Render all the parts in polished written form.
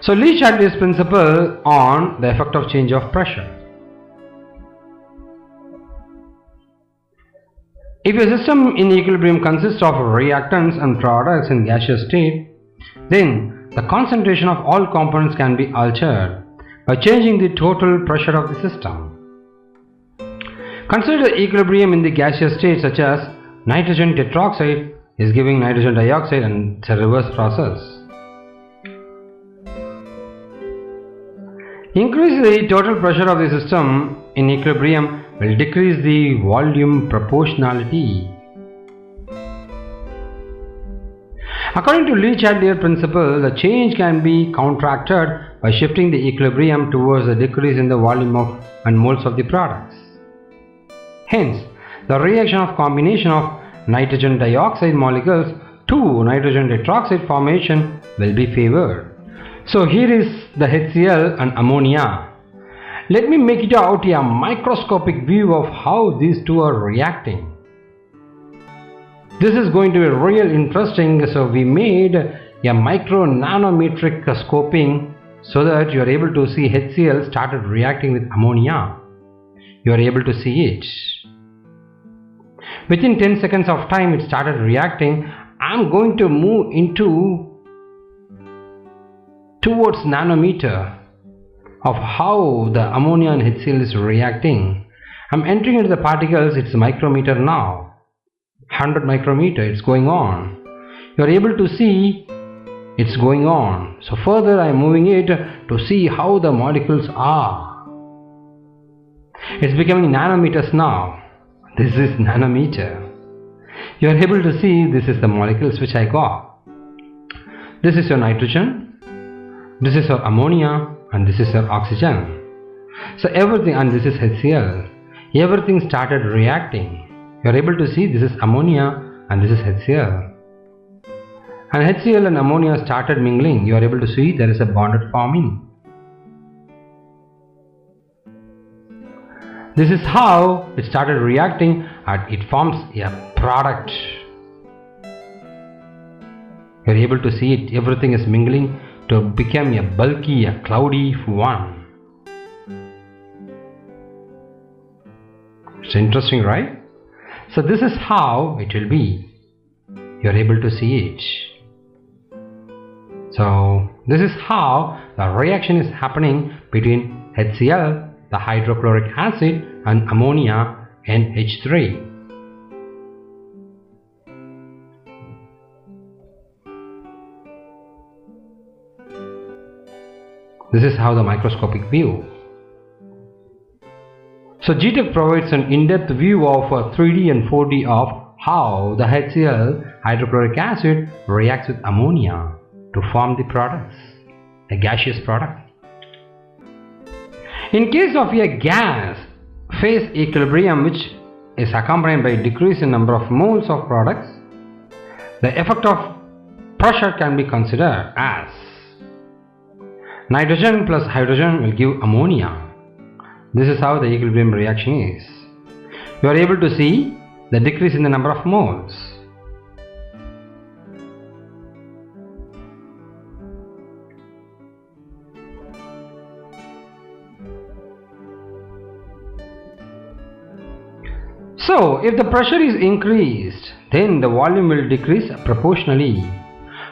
So Lee-Chatellier's principle on the effect of change of pressure. If a system in equilibrium consists of reactants and products in gaseous state, then the concentration of all components can be altered by changing the total pressure of the system. Consider equilibrium in the gaseous state, such as nitrogen tetroxide is giving nitrogen dioxide, and it's a reverse process. Increase the total pressure of the system in equilibrium will decrease the volume proportionality. According to Lee-Chatelier principle, the change can be counteracted by shifting the equilibrium towards a decrease in the volume of and moles of the products. Hence, the reaction of combination of nitrogen dioxide molecules to nitrogen tetroxide formation will be favored. So here is the HCl and ammonia. Let me make it out a microscopic view of how these two are reacting. This is going to be real interesting. So we made a micro nanometric scoping so that you are able to see HCl started reacting with ammonia. You are able to see it. Within 10 seconds of time it started reacting. I am going to move towards nanometer of how the ammonia and HCl is reacting. I am entering into the particles. It's micrometer now. 100 micrometer, it's going on. You are able to see it's going on. So further I am moving it to see how the molecules are. It's becoming nanometers now. This is nanometer. You are able to see this is the molecules which I got. This is your nitrogen, this is your ammonia, and this is your oxygen. So everything, and this is HCl. Everything started reacting. You are able to see this is ammonia and this is HCl. And HCl and ammonia started mingling. You are able to see there is a bond forming. This is how it started reacting and it forms a product. You are able to see it. Everything is mingling to become a bulky, a cloudy one. It's interesting, right? So this is how it will be. You are able to see it. So this is how the reaction is happening between HCl, the hydrochloric acid, and ammonia, NH3. This is how the microscopic view. So GTech provides an in-depth view of 3D and 4D of how the HCl, hydrochloric acid, reacts with ammonia to form the products, a gaseous product. In case of a gas phase equilibrium which is accompanied by a decrease in number of moles of products, the effect of pressure can be considered as nitrogen plus hydrogen will give ammonia. This is how the equilibrium reaction is. You are able to see the decrease in the number of moles. So, if the pressure is increased, then the volume will decrease proportionally.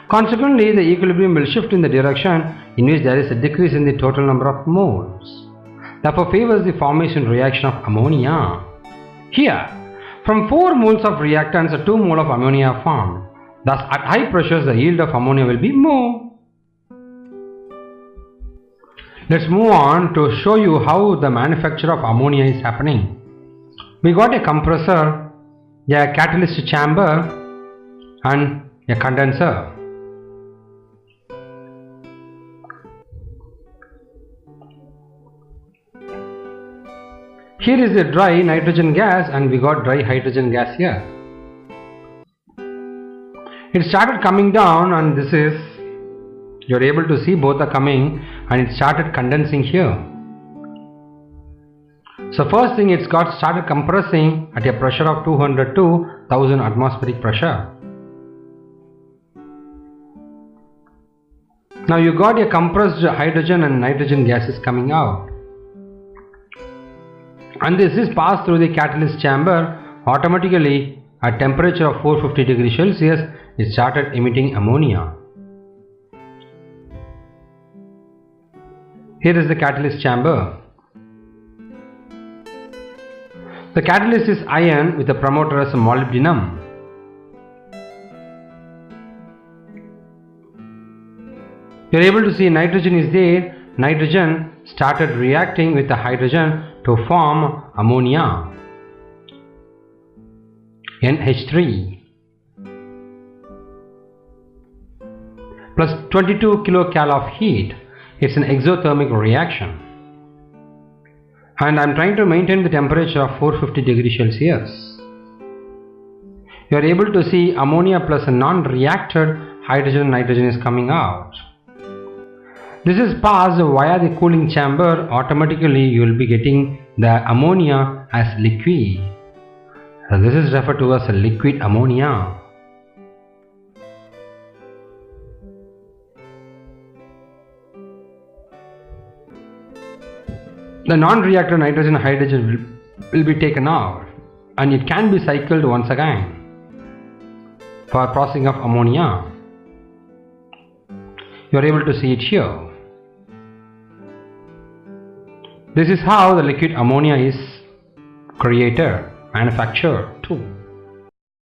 Consequently, the equilibrium will shift in the direction in which there is a decrease in the total number of moles. Therefore favors the formation reaction of ammonia. Here, from 4 moles of reactants, 2 mole of ammonia are formed. Thus, at high pressures, the yield of ammonia will be more. Let's move on to show you how the manufacture of ammonia is happening. We got a compressor, a catalyst chamber, and a condenser. Here is the dry nitrogen gas and we got dry hydrogen gas here. It started coming down and this is, you are able to see both are coming and it started condensing here. So first thing it started compressing at a pressure of 200 to 1000 atmospheric pressure. Now you got a compressed hydrogen and nitrogen gases coming out, and this is passed through the catalyst chamber. Automatically at temperature of 450 degrees Celsius it started emitting ammonia. Here is the catalyst chamber. The catalyst is iron with the promoter as molybdenum. You are able to see nitrogen is there. Nitrogen started reacting with the hydrogen to form ammonia, NH3, plus 22 kcal of heat. It's an exothermic reaction, and I'm trying to maintain the temperature of 450 degrees Celsius. You are able to see ammonia plus a non-reacted hydrogen and nitrogen is coming out. This is passed via the cooling chamber. Automatically you will be getting the ammonia as liquid. So this is referred to as a liquid ammonia. The non-reactor nitrogen and hydrogen will be taken out, and it can be cycled once again for processing of ammonia. You are able to see it here. This is how the liquid ammonia is created, manufactured too.